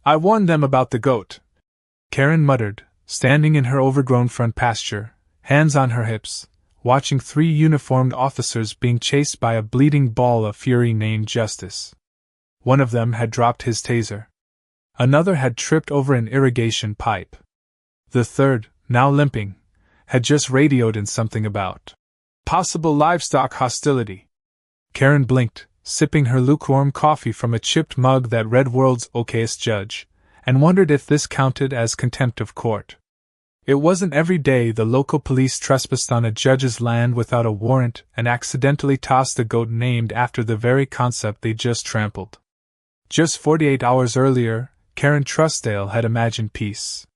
I warned them about the goat, Karen muttered, standing in her overgrown front pasture, hands on her hips, watching 3 uniformed officers being chased by a bleeding ball of fury named Justice. One of them had dropped his taser. Another had tripped over an irrigation pipe. The third, now limping, had just radioed in something about possible livestock hostility. Karen blinked, sipping her lukewarm coffee from a chipped mug that read World's Okayest Judge, and wondered if this counted as contempt of court. It wasn't every day the local police trespassed on a judge's land without a warrant and accidentally tossed a goat named after the very concept they just trampled. Just 48 hours earlier, Karen Truesdale had imagined peace.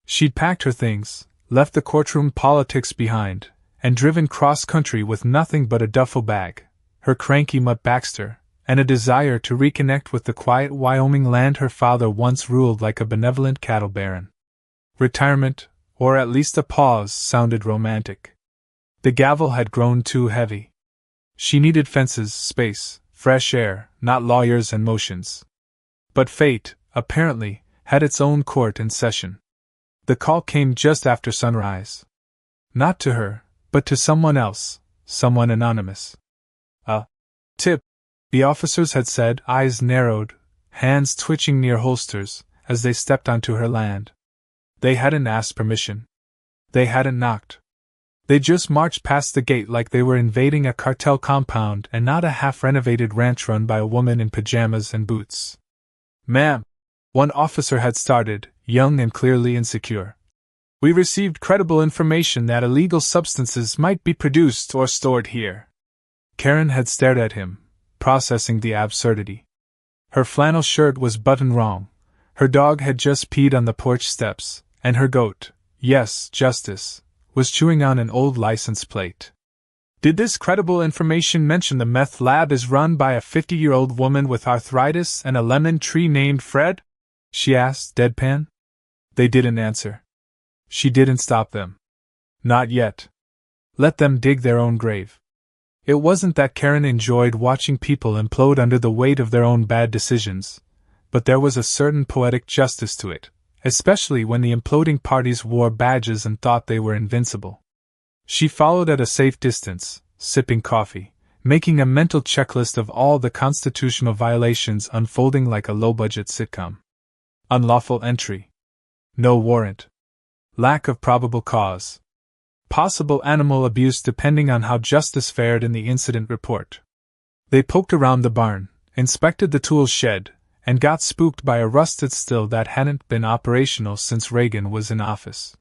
She'd packed her things, left the courtroom politics behind, and driven cross-country with nothing but a duffel bag, her cranky mutt Baxter, and a desire to reconnect with the quiet Wyoming land her father once ruled like a benevolent cattle baron. Retirement, or at least a pause, sounded romantic. The gavel had grown too heavy. She needed fences, space, fresh air, not lawyers and motions. But fate, apparently, had its own court in session. The call came just after sunrise. Not to her, but to someone else, someone anonymous. A tip, the officers had said, eyes narrowed, hands twitching near holsters, as they stepped onto her land. They hadn't asked permission. They hadn't knocked. They just marched past the gate like they were invading a cartel compound and not a half-renovated ranch run by a woman in pajamas and boots. "Ma'am," one officer had started, young and clearly insecure. "We received credible information that illegal substances might be produced or stored here." Karen had stared at him, processing the absurdity. Her flannel shirt was buttoned wrong, her dog had just peed on the porch steps, and her goat, yes, Justice, was chewing on an old license plate. "Did this credible information mention the meth lab is run by a 50-year-old woman with arthritis and a lemon tree named Fred?" she asked, deadpan. They didn't answer. She didn't stop them. Not yet. Let them dig their own grave. It wasn't that Karen enjoyed watching people implode under the weight of their own bad decisions, but there was a certain poetic justice to it, especially when the imploding parties wore badges and thought they were invincible. She followed at a safe distance, sipping coffee, making a mental checklist of all the constitutional violations unfolding like a low-budget sitcom. Unlawful entry. No warrant. Lack of probable cause. Possible animal abuse depending on how Justice fared in the incident report. They poked around the barn, inspected the tool shed, and got spooked by a rusted still that hadn't been operational since Reagan was in office.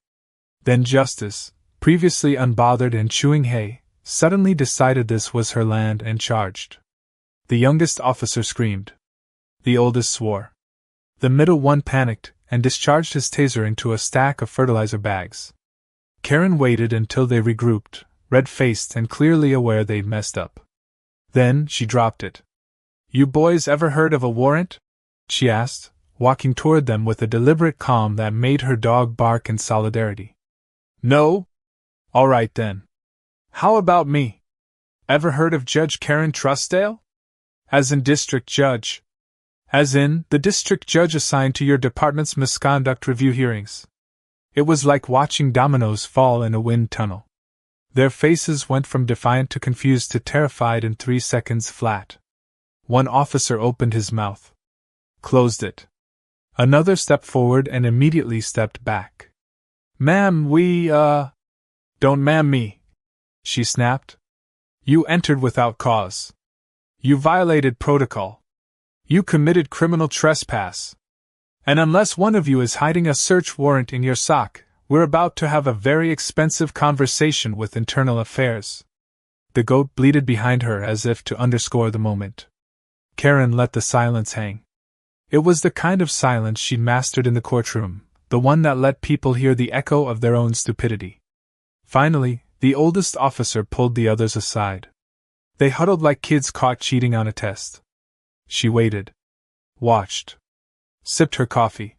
Then Justice, previously unbothered and chewing hay, suddenly decided this was her land and charged. The youngest officer screamed. The oldest swore. The middle one panicked and discharged his taser into a stack of fertilizer bags. Karen waited until they regrouped, red-faced and clearly aware they'd messed up. Then she dropped it. "You boys ever heard of a warrant?" she asked, walking toward them with a deliberate calm that made her dog bark in solidarity. "No? All right then. How about me? Ever heard of Judge Karen Truesdale? As in district judge. As in, the district judge assigned to your department's misconduct review hearings." It was like watching dominoes fall in a wind tunnel. Their faces went from defiant to confused to terrified in 3 seconds flat. One officer opened his mouth. Closed it. Another stepped forward and immediately stepped back. "Ma'am, we, Don't ma'am me," she snapped. "You entered without cause. You violated protocol. You committed criminal trespass. And unless one of you is hiding a search warrant in your sock, we're about to have a very expensive conversation with Internal Affairs." The goat bleated behind her as if to underscore the moment. Karen let the silence hang. It was the kind of silence she'd mastered in the courtroom, the one that let people hear the echo of their own stupidity. Finally, the oldest officer pulled the others aside. They huddled like kids caught cheating on a test. She waited. Watched. Sipped her coffee.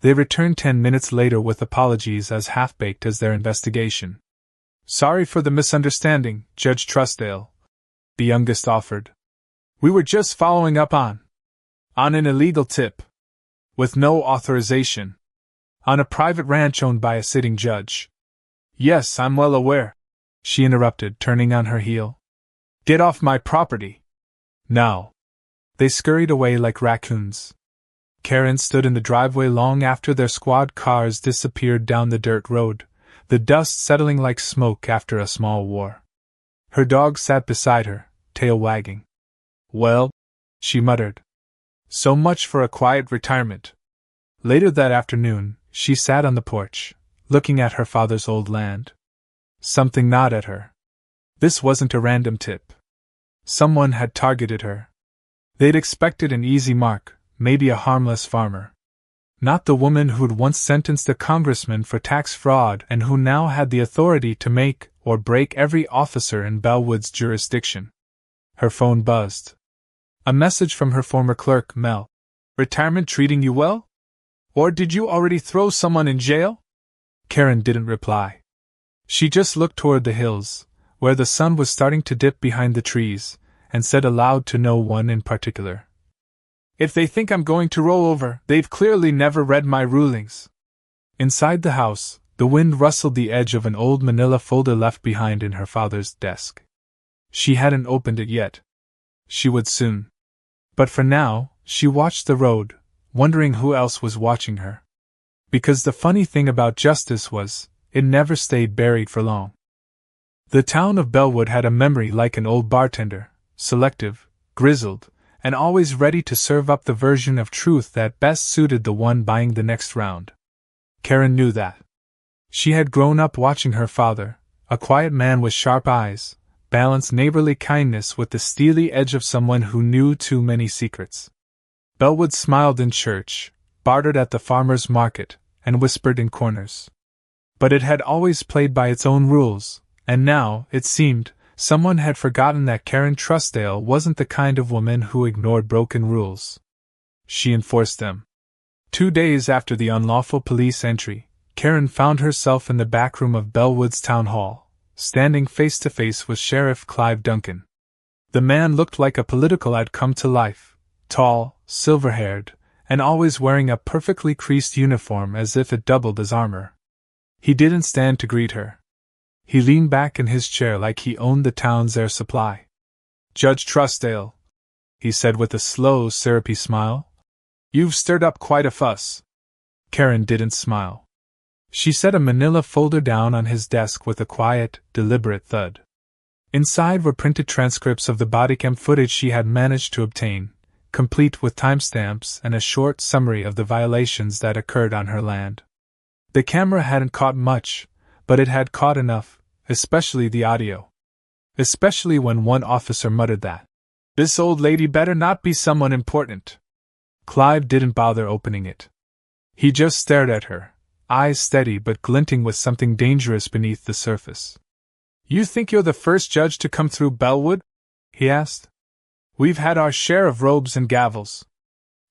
They returned 10 minutes later with apologies as half-baked as their investigation. "Sorry for the misunderstanding, Judge Truesdale," the youngest offered. "We were just following up on an illegal tip." With no authorization. On a private ranch owned by a sitting judge. Yes, I'm well aware, she interrupted, turning on her heel. Get off my property. Now. They scurried away like raccoons. Karen stood in the driveway long after their squad cars disappeared down the dirt road, the dust settling like smoke after a small war. Her dog sat beside her, tail wagging. Well, she muttered. So much for a quiet retirement. Later that afternoon, she sat on the porch, looking at her father's old land. Something gnawed at her. This wasn't a random tip. Someone had targeted her. They'd expected an easy mark, maybe a harmless farmer. Not the woman who'd once sentenced a congressman for tax fraud and who now had the authority to make or break every officer in Bellwood's jurisdiction. Her phone buzzed. A message from her former clerk, Mel. Retirement treating you well? Or did you already throw someone in jail? Karen didn't reply. She just looked toward the hills, where the sun was starting to dip behind the trees, and said aloud to no one in particular. If they think I'm going to roll over, they've clearly never read my rulings. Inside the house, the wind rustled the edge of an old manila folder left behind in her father's desk. She hadn't opened it yet. She would soon. But for now, she watched the road, wondering who else was watching her. Because the funny thing about justice was, it never stayed buried for long. The town of Bellwood had a memory like an old bartender, selective, grizzled, and always ready to serve up the version of truth that best suited the one buying the next round. Karen knew that. She had grown up watching her father, a quiet man with sharp eyes, balance neighborly kindness with the steely edge of someone who knew too many secrets. Bellwood smiled in church, bartered at the farmer's market, and whispered in corners. But it had always played by its own rules, and now, it seemed, someone had forgotten that Karen Truesdale wasn't the kind of woman who ignored broken rules. She enforced them. 2 days after the unlawful police entry, Karen found herself in the back room of Bellwood's town hall, standing face to face with Sheriff Clive Duncan. The man looked like a political ad come to life, tall, silver-haired, and always wearing a perfectly creased uniform as if it doubled as armor. He didn't stand to greet her. He leaned back in his chair like he owned the town's air supply. Judge Truesdale, he said with a slow, syrupy smile, you've stirred up quite a fuss. Karen didn't smile. She set a manila folder down on his desk with a quiet, deliberate thud. Inside were printed transcripts of the body cam footage she had managed to obtain, complete with timestamps and a short summary of the violations that occurred on her land. The camera hadn't caught much, but it had caught enough, especially the audio. Especially when one officer muttered that, "This old lady better not be someone important." Clive didn't bother opening it. He just stared at her, eyes steady but glinting with something dangerous beneath the surface. You think you're the first judge to come through Bellwood? He asked. We've had our share of robes and gavels.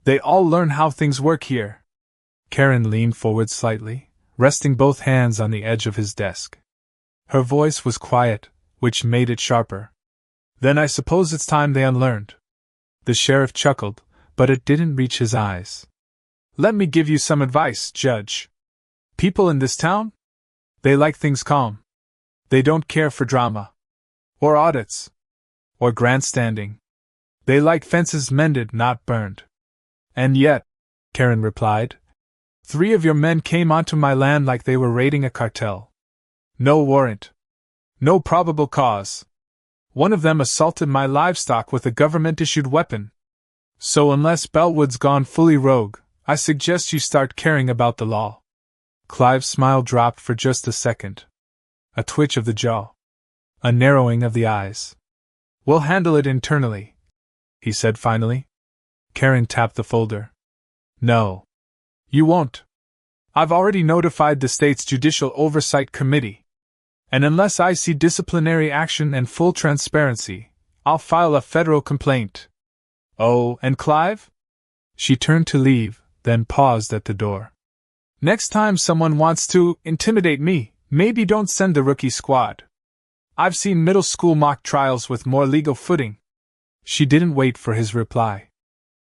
They all learn how things work here. Karen leaned forward slightly, resting both hands on the edge of his desk. Her voice was quiet, which made it sharper. Then I suppose it's time they unlearned. The sheriff chuckled, but it didn't reach his eyes. Let me give you some advice, Judge. People in this town? They like things calm. They don't care for drama. Or audits. Or grandstanding. They like fences mended, not burned. And yet, Karen replied, 3 of your men came onto my land like they were raiding a cartel. No warrant. No probable cause. One of them assaulted my livestock with a government-issued weapon. So unless Bellwood's gone fully rogue, I suggest you start caring about the law. Clive's smile dropped for just a second. A twitch of the jaw. A narrowing of the eyes. We'll handle it internally, he said finally. Karen tapped the folder. No. You won't. I've already notified the state's Judicial Oversight Committee. And unless I see disciplinary action and full transparency, I'll file a federal complaint. Oh, and Clive? She turned to leave, then paused at the door. Next time someone wants to intimidate me, maybe don't send the rookie squad. I've seen middle school mock trials with more legal footing. She didn't wait for his reply.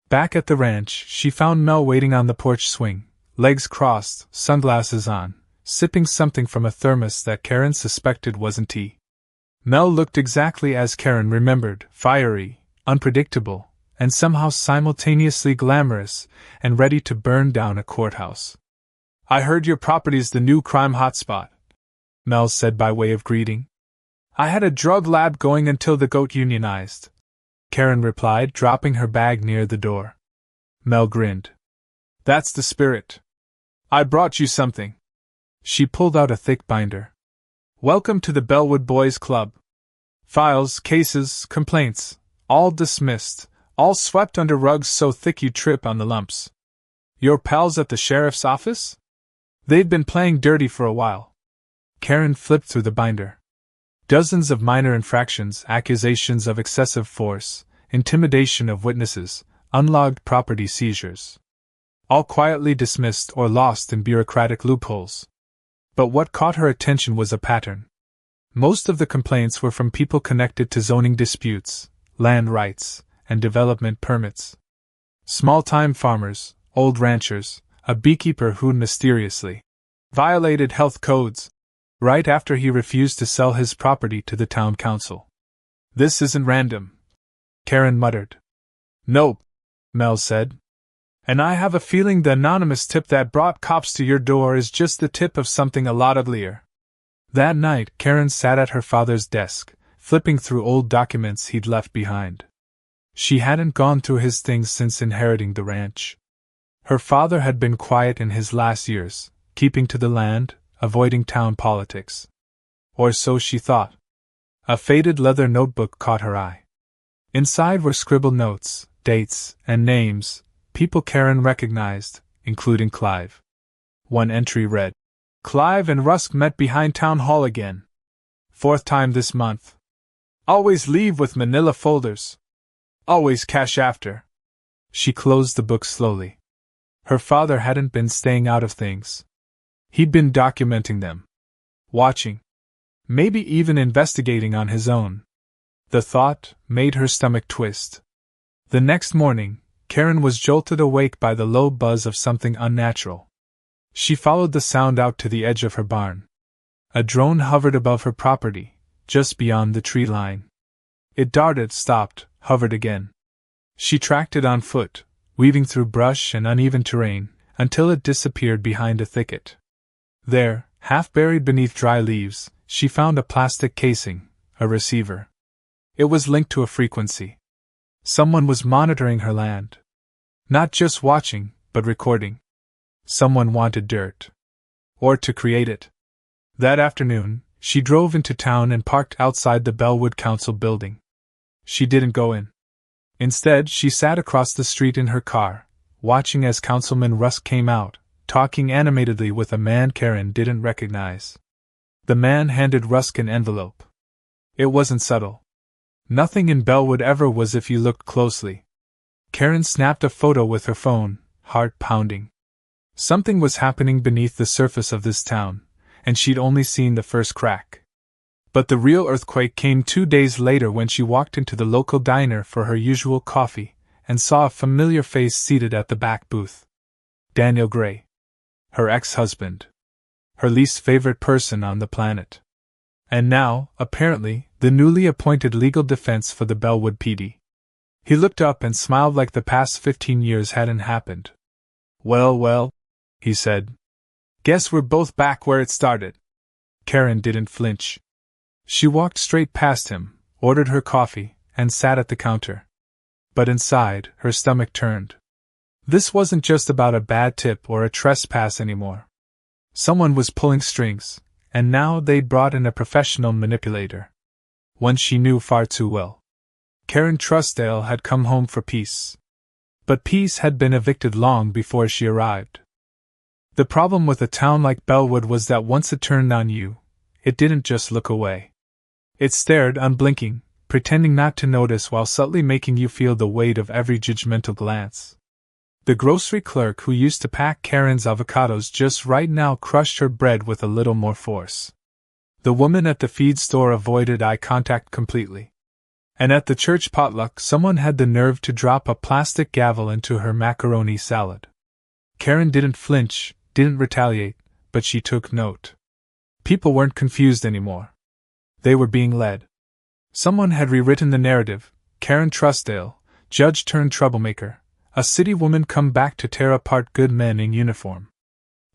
Back at the ranch, she found Mel waiting on the porch swing, legs crossed, sunglasses on, sipping something from a thermos that Karen suspected wasn't tea. Mel looked exactly as Karen remembered, fiery, unpredictable, and somehow simultaneously glamorous, and ready to burn down a courthouse. "I heard your property's the new crime hotspot," Mel said by way of greeting. "I had a drug lab going until the goat unionized," Karen replied, dropping her bag near the door. Mel grinned. "That's the spirit. I brought you something." She pulled out a thick binder. "Welcome to the Bellwood Boys Club. Files, cases, complaints, all dismissed, all swept under rugs so thick you trip on the lumps. Your pals at the sheriff's office? They've been playing dirty for a while." Karen flipped through the binder. Dozens of minor infractions, accusations of excessive force, intimidation of witnesses, unlogged property seizures. All quietly dismissed or lost in bureaucratic loopholes. But what caught her attention was a pattern. Most of the complaints were from people connected to zoning disputes, land rights, and development permits. Small-time farmers, old ranchers, a beekeeper who mysteriously violated health codes right after he refused to sell his property to the town council. "This isn't random," Karen muttered. "Nope," Mel said. "And I have a feeling the anonymous tip that brought cops to your door is just the tip of something a lot uglier." That night, Karen sat at her father's desk, flipping through old documents he'd left behind. She hadn't gone through his things since inheriting the ranch. Her father had been quiet in his last years, keeping to the land, avoiding town politics. Or so she thought. A faded leather notebook caught her eye. Inside were scribbled notes, dates, and names, people Karen recognized, including Clive. One entry read, "Clive and Rusk met behind town hall again. 4th time this month. Always leave with manila folders. Always cash after." She closed the book slowly. Her father hadn't been staying out of things. He'd been documenting them. Watching. Maybe even investigating on his own. The thought made her stomach twist. The next morning, Karen was jolted awake by the low buzz of something unnatural. She followed the sound out to the edge of her barn. A drone hovered above her property, just beyond the tree line. It darted, stopped, hovered again. She tracked it on foot, weaving through brush and uneven terrain, until it disappeared behind a thicket. There, half buried beneath dry leaves, she found a plastic casing, a receiver. It was linked to a frequency. Someone was monitoring her land. Not just watching, but recording. Someone wanted dirt. Or to create it. That afternoon, she drove into town and parked outside the Bellwood Council building. She didn't go in. Instead, she sat across the street in her car, watching as Councilman Rusk came out, talking animatedly with a man Karen didn't recognize. The man handed Rusk an envelope. It wasn't subtle. Nothing in Bellwood ever was if you looked closely. Karen snapped a photo with her phone, heart pounding. Something was happening beneath the surface of this town, and she'd only seen the first crack. But the real earthquake came 2 days later when she walked into the local diner for her usual coffee, and saw a familiar face seated at the back booth. Daniel Gray. Her ex-husband. Her least favorite person on the planet. And now, apparently, the newly appointed legal defense for the Bellwood PD. He looked up and smiled like the past 15 years hadn't happened. Well, he said. "Guess we're both back where it started." Karen didn't flinch. She walked straight past him, ordered her coffee, and sat at the counter. But inside, her stomach turned. This wasn't just about a bad tip or a trespass anymore. Someone was pulling strings, and now they'd brought in a professional manipulator. One she knew far too well. Karen Truesdale had come home for peace. But peace had been evicted long before she arrived. The problem with a town like Bellwood was that once it turned on you, it didn't just look away. It stared unblinking, pretending not to notice while subtly making you feel the weight of every judgmental glance. The grocery clerk who used to pack Karen's avocados just right now crushed her bread with a little more force. The woman at the feed store avoided eye contact completely. And at the church potluck, someone had the nerve to drop a plastic gavel into her macaroni salad. Karen didn't flinch, didn't retaliate, but she took note. People weren't confused anymore. They were being led. Someone had rewritten the narrative. Karen Trussdale, judge turned troublemaker, a city woman come back to tear apart good men in uniform.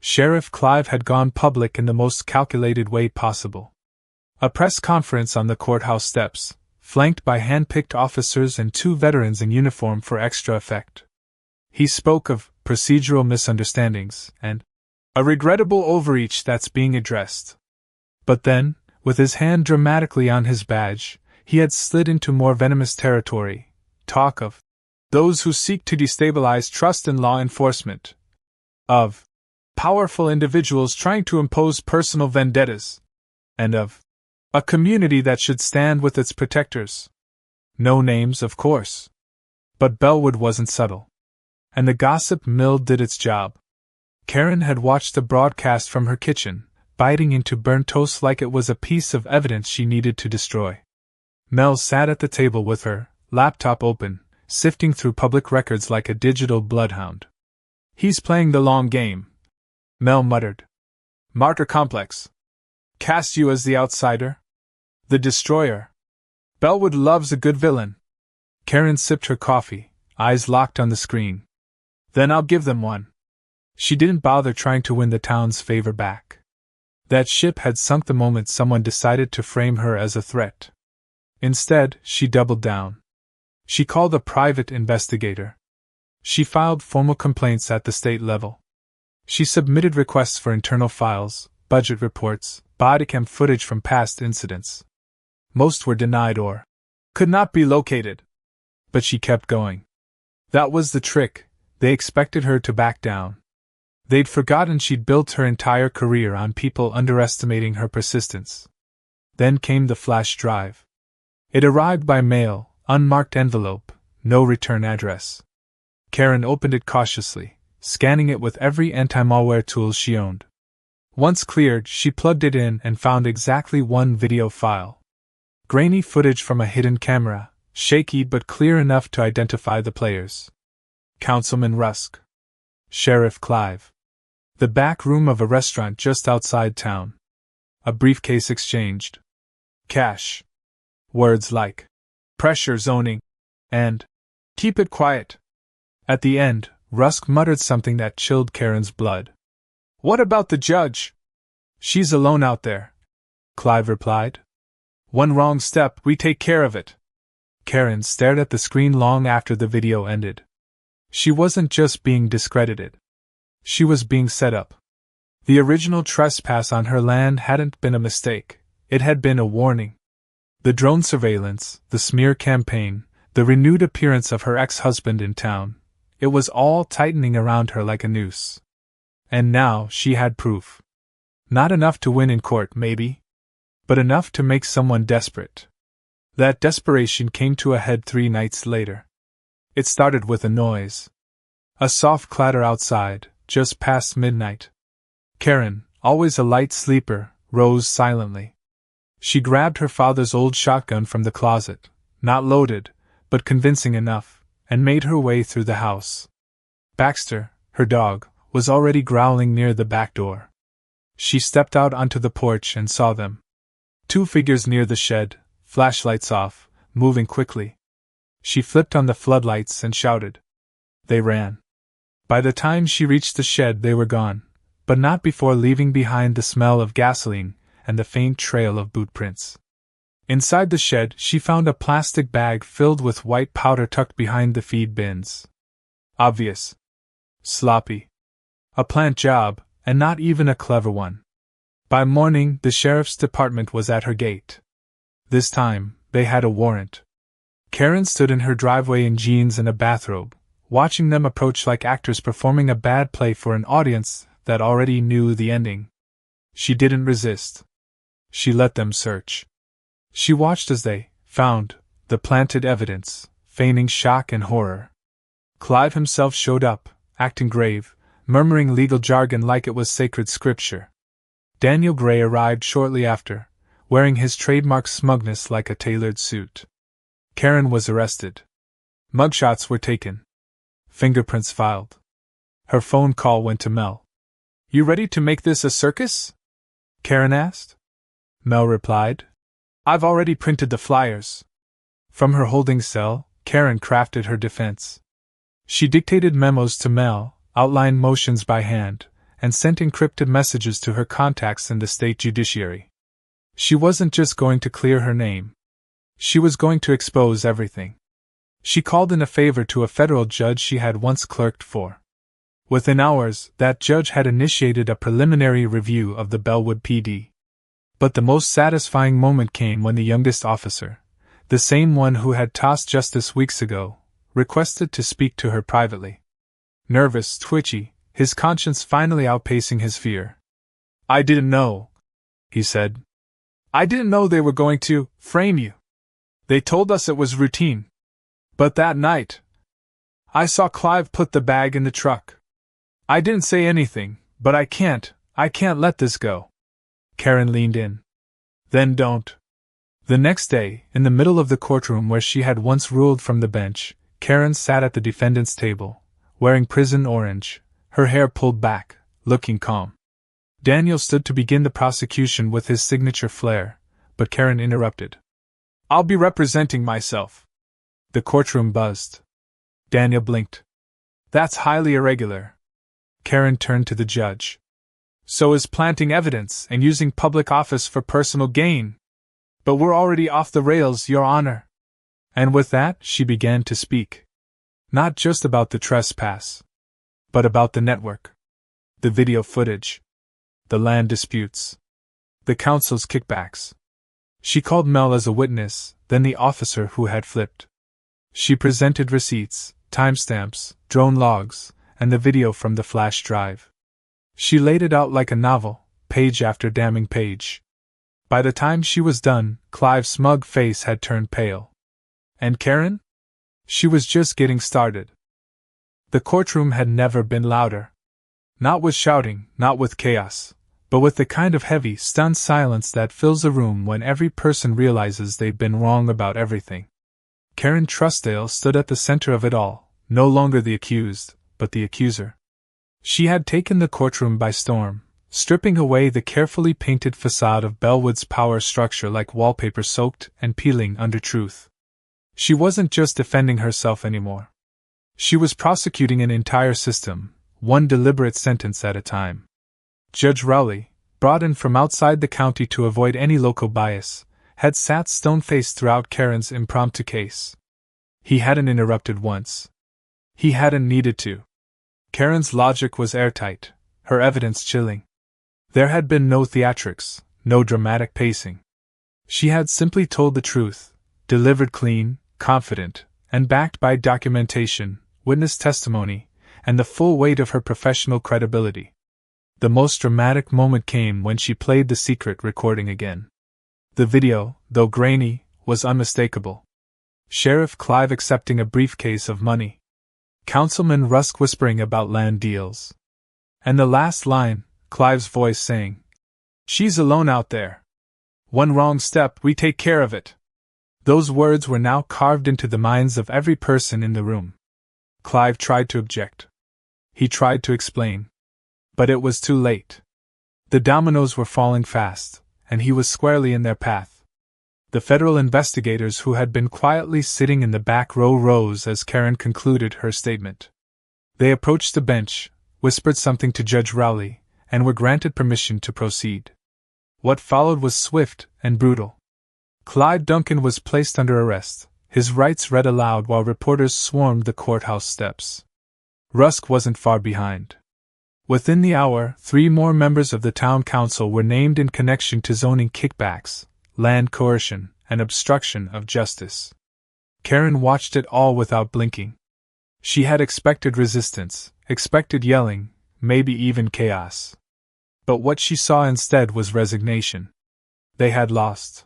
Sheriff Clive had gone public in the most calculated way possible. A press conference on the courthouse steps, flanked by hand-picked officers and 2 veterans in uniform for extra effect. He spoke of procedural misunderstandings and a regrettable overreach that's being addressed. But then, with his hand dramatically on his badge, he had slid into more venomous territory, talk of those who seek to destabilize trust in law enforcement, of powerful individuals trying to impose personal vendettas, and of a community that should stand with its protectors. No names, of course. But Bellwood wasn't subtle. And the gossip mill did its job. Karen had watched the broadcast from her kitchen, biting into burnt toast like it was a piece of evidence she needed to destroy. Mel sat at the table with her laptop open, sifting through public records like a digital bloodhound. He's playing the long game, Mel muttered. Martyr complex. Cast you as the outsider? The destroyer. Bellwood loves a good villain. Karen sipped her coffee, eyes locked on the screen. Then I'll give them one. She didn't bother trying to win the town's favor back. That ship had sunk the moment someone decided to frame her as a threat. Instead, she doubled down. She called a private investigator. She filed formal complaints at the state level. She submitted requests for internal files, budget reports, bodycam footage from past incidents. Most were denied or could not be located. But she kept going. That was the trick. They expected her to back down. They'd forgotten she'd built her entire career on people underestimating her persistence. Then came the flash drive. It arrived by mail, unmarked envelope, no return address. Karen opened it cautiously, scanning it with every anti-malware tool she owned. Once cleared, she plugged it in and found exactly one video file. Grainy footage from a hidden camera, shaky but clear enough to identify the players. Councilman Rusk. Sheriff Clive. The back room of a restaurant just outside town. A briefcase exchanged. Cash. Words like pressure zoning and keep it quiet. At the end, Rusk muttered something that chilled Karen's blood. What about the judge? She's alone out there, Clive replied. One wrong step, we take care of it. Karen stared at the screen long after the video ended. She wasn't just being discredited. She was being set up. The original trespass on her land hadn't been a mistake, it had been a warning. The drone surveillance, the smear campaign, the renewed appearance of her ex-husband in town, it was all tightening around her like a noose. And now she had proof. Not enough to win in court, maybe, but enough to make someone desperate. That desperation came to a head 3 nights later. It started with a noise. A soft clatter outside, just past midnight. Karen, always a light sleeper, rose silently. She grabbed her father's old shotgun from the closet, not loaded, but convincing enough, and made her way through the house. Baxter, her dog, was already growling near the back door. She stepped out onto the porch and saw them. 2 figures near the shed, flashlights off, moving quickly. She flipped on the floodlights and shouted. They ran. By the time she reached the shed they were gone, but not before leaving behind the smell of gasoline and the faint trail of boot prints. Inside the shed she found a plastic bag filled with white powder tucked behind the feed bins. Obvious. Sloppy. A plant job, and not even a clever one. By morning the sheriff's department was at her gate. This time, they had a warrant. Karen stood in her driveway in jeans and a bathrobe, watching them approach like actors performing a bad play for an audience that already knew the ending. She didn't resist. She let them search. She watched as they found the planted evidence, feigning shock and horror. Clive himself showed up, acting grave, murmuring legal jargon like it was sacred scripture. Daniel Gray arrived shortly after, wearing his trademark smugness like a tailored suit. Karen was arrested. Mugshots were taken. Fingerprints filed. Her phone call went to Mel. "You ready to make this a circus?" Karen asked. Mel replied, "I've already printed the flyers." From her holding cell, Karen crafted her defense. She dictated memos to Mel, outlined motions by hand, and sent encrypted messages to her contacts in the state judiciary. She wasn't just going to clear her name. She was going to expose everything. She called in a favor to a federal judge she had once clerked for. Within hours, that judge had initiated a preliminary review of the Bellwood PD. But the most satisfying moment came when the youngest officer, the same one who had tossed justice weeks ago, requested to speak to her privately. Nervous, twitchy, his conscience finally outpacing his fear. "I didn't know," he said. "I didn't know they were going to frame you. They told us it was routine. But that night, I saw Clive put the bag in the truck. I didn't say anything, but I can't let this go." Karen leaned in. "Then don't." The next day, in the middle of the courtroom where she had once ruled from the bench, Karen sat at the defendant's table, wearing prison orange, her hair pulled back, looking calm. Daniel stood to begin the prosecution with his signature flair, but Karen interrupted. "I'll be representing myself." The courtroom buzzed. Daniel blinked. "That's highly irregular." Karen turned to the judge. "So is planting evidence and using public office for personal gain. But we're already off the rails, Your Honor." And with that, she began to speak. Not just about the trespass, but about the network, the video footage, the land disputes, the counsel's kickbacks. She called Mel as a witness, then the officer who had flipped. She presented receipts, timestamps, drone logs, and the video from the flash drive. She laid it out like a novel, page after damning page. By the time she was done, Clive's smug face had turned pale. And Karen? She was just getting started. The courtroom had never been louder. Not with shouting, not with chaos, but with the kind of heavy, stunned silence that fills a room when every person realizes they've been wrong about everything. Karen Truesdale stood at the center of it all, no longer the accused, but the accuser. She had taken the courtroom by storm, stripping away the carefully painted facade of Bellwood's power structure like wallpaper soaked and peeling under truth. She wasn't just defending herself anymore. She was prosecuting an entire system, one deliberate sentence at a time. Judge Rowley, brought in from outside the county to avoid any local bias, had sat stone-faced throughout Karen's impromptu case. He hadn't interrupted once. He hadn't needed to. Karen's logic was airtight, her evidence chilling. There had been no theatrics, no dramatic pacing. She had simply told the truth, delivered clean, confident, and backed by documentation, witness testimony, and the full weight of her professional credibility. The most dramatic moment came when she played the secret recording again. The video, though grainy, was unmistakable. Sheriff Clive accepting a briefcase of money. Councilman Rusk whispering about land deals. And the last line, Clive's voice saying, "She's alone out there. One wrong step, we take care of it." Those words were now carved into the minds of every person in the room. Clive tried to object. He tried to explain. But it was too late. The dominoes were falling fast, and he was squarely in their path. The federal investigators who had been quietly sitting in the back row rose as Karen concluded her statement. They approached the bench, whispered something to Judge Rowley, and were granted permission to proceed. What followed was swift and brutal. Clyde Duncan was placed under arrest, his rights read aloud while reporters swarmed the courthouse steps. Rusk wasn't far behind. Within the hour, 3 more members of the town council were named in connection to zoning kickbacks, land coercion, and obstruction of justice. Karen watched it all without blinking. She had expected resistance, expected yelling, maybe even chaos. But what she saw instead was resignation. They had lost.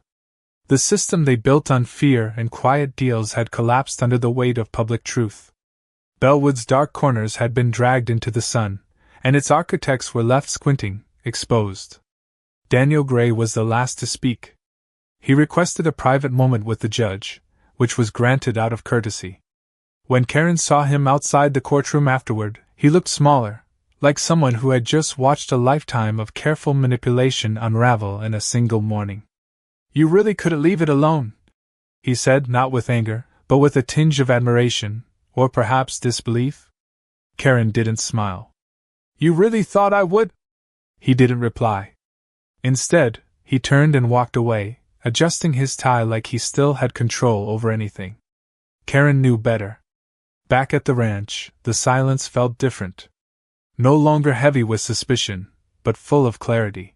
The system they built on fear and quiet deals had collapsed under the weight of public truth. Bellwood's dark corners had been dragged into the sun, and its architects were left squinting, exposed. Daniel Gray was the last to speak. He requested a private moment with the judge, which was granted out of courtesy. When Karen saw him outside the courtroom afterward, he looked smaller, like someone who had just watched a lifetime of careful manipulation unravel in a single morning. "You really couldn't leave it alone," he said, not with anger, but with a tinge of admiration, or perhaps disbelief. Karen didn't smile. "You really thought I would?" He didn't reply. Instead, he turned and walked away, adjusting his tie like he still had control over anything. Karen knew better. Back at the ranch, the silence felt different. No longer heavy with suspicion, but full of clarity.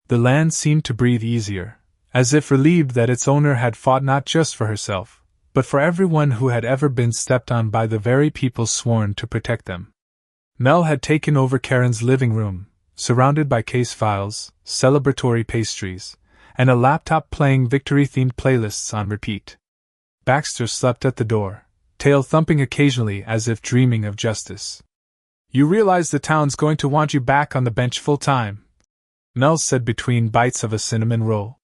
The land seemed to breathe easier, as if relieved that its owner had fought not just for herself, but for everyone who had ever been stepped on by the very people sworn to protect them. Mel had taken over Karen's living room, surrounded by case files, celebratory pastries, and a laptop playing victory-themed playlists on repeat. Baxter slept at the door, tail thumping occasionally as if dreaming of justice. "You realize the town's going to want you back on the bench full-time," Mel said between bites of a cinnamon roll.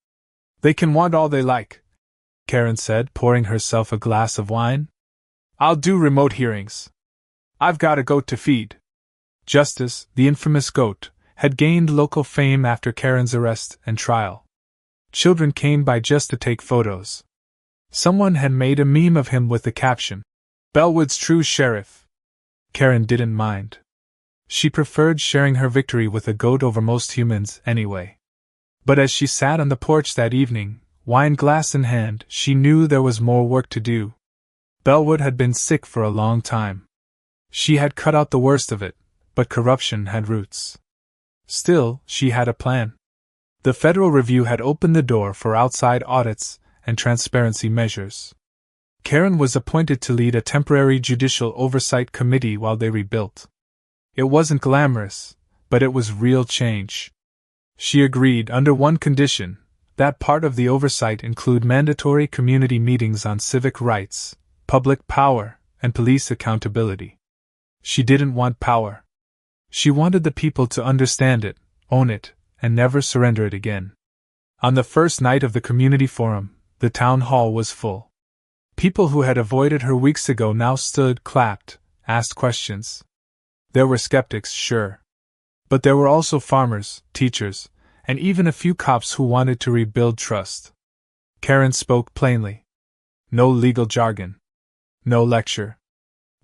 "They can want all they like," Karen said, pouring herself a glass of wine. "I'll do remote hearings. I've got a goat to feed." Justice, the infamous goat, had gained local fame after Karen's arrest and trial. Children came by just to take photos. Someone had made a meme of him with the caption, "Bellwood's true sheriff." Karen didn't mind. She preferred sharing her victory with a goat over most humans anyway. But as she sat on the porch that evening, wine glass in hand, she knew there was more work to do. Bellwood had been sick for a long time. She had cut out the worst of it, but corruption had roots. Still, she had a plan. The Federal Review had opened the door for outside audits and transparency measures. Karen was appointed to lead a temporary judicial oversight committee while they rebuilt. It wasn't glamorous, but it was real change. She agreed under one condition, that part of the oversight include mandatory community meetings on civic rights, public power, and police accountability. She didn't want power. She wanted the people to understand it, own it, and never surrender it again. On the first night of the community forum, the town hall was full. People who had avoided her weeks ago now stood, clapped, asked questions. There were skeptics, sure. But there were also farmers, teachers, and even a few cops who wanted to rebuild trust. Karen spoke plainly. No legal jargon. No lecture.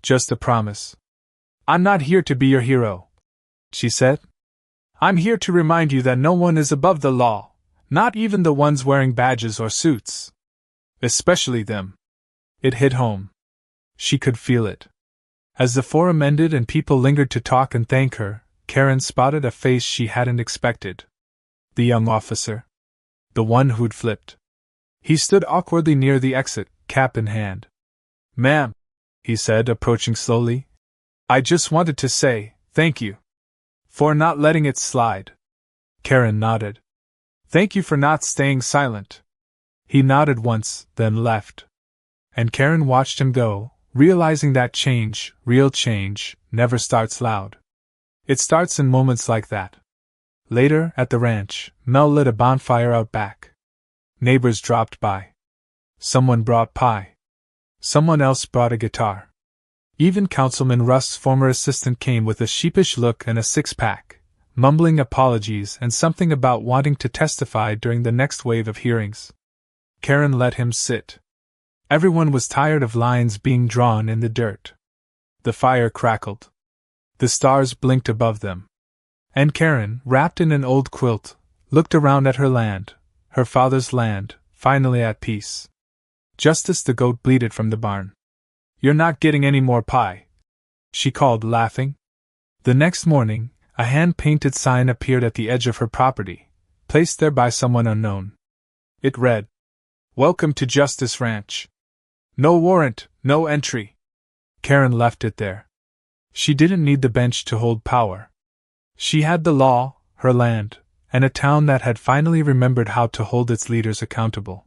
Just a promise. "I'm not here to be your hero," she said. "I'm here to remind you that no one is above the law, not even the ones wearing badges or suits. Especially them." It hit home. She could feel it. As the forum ended and people lingered to talk and thank her, Karen spotted a face she hadn't expected. The young officer. The one who'd flipped. He stood awkwardly near the exit, cap in hand. "Ma'am," he said, approaching slowly, "I just wanted to say, thank you. For not letting it slide." Karen nodded. "Thank you for not staying silent." He nodded once, then left. And Karen watched him go, realizing that change, real change, never starts loud. It starts in moments like that. Later, at the ranch, Mel lit a bonfire out back. Neighbors dropped by. Someone brought pie. Someone else brought a guitar. Even Councilman Rust's former assistant came with a sheepish look and a six-pack, mumbling apologies and something about wanting to testify during the next wave of hearings. Karen let him sit. Everyone was tired of lines being drawn in the dirt. The fire crackled. The stars blinked above them. And Karen, wrapped in an old quilt, looked around at her land, her father's land, finally at peace. Justice the goat bleated from the barn. "You're not getting any more pie," she called, laughing. The next morning, a hand-painted sign appeared at the edge of her property, placed there by someone unknown. It read, "Welcome to Justice Ranch. No warrant, no entry." Karen left it there. She didn't need the bench to hold power. She had the law, her land, and a town that had finally remembered how to hold its leaders accountable.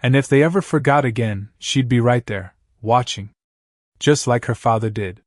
And if they ever forgot again, she'd be right there, watching. Just like her father did.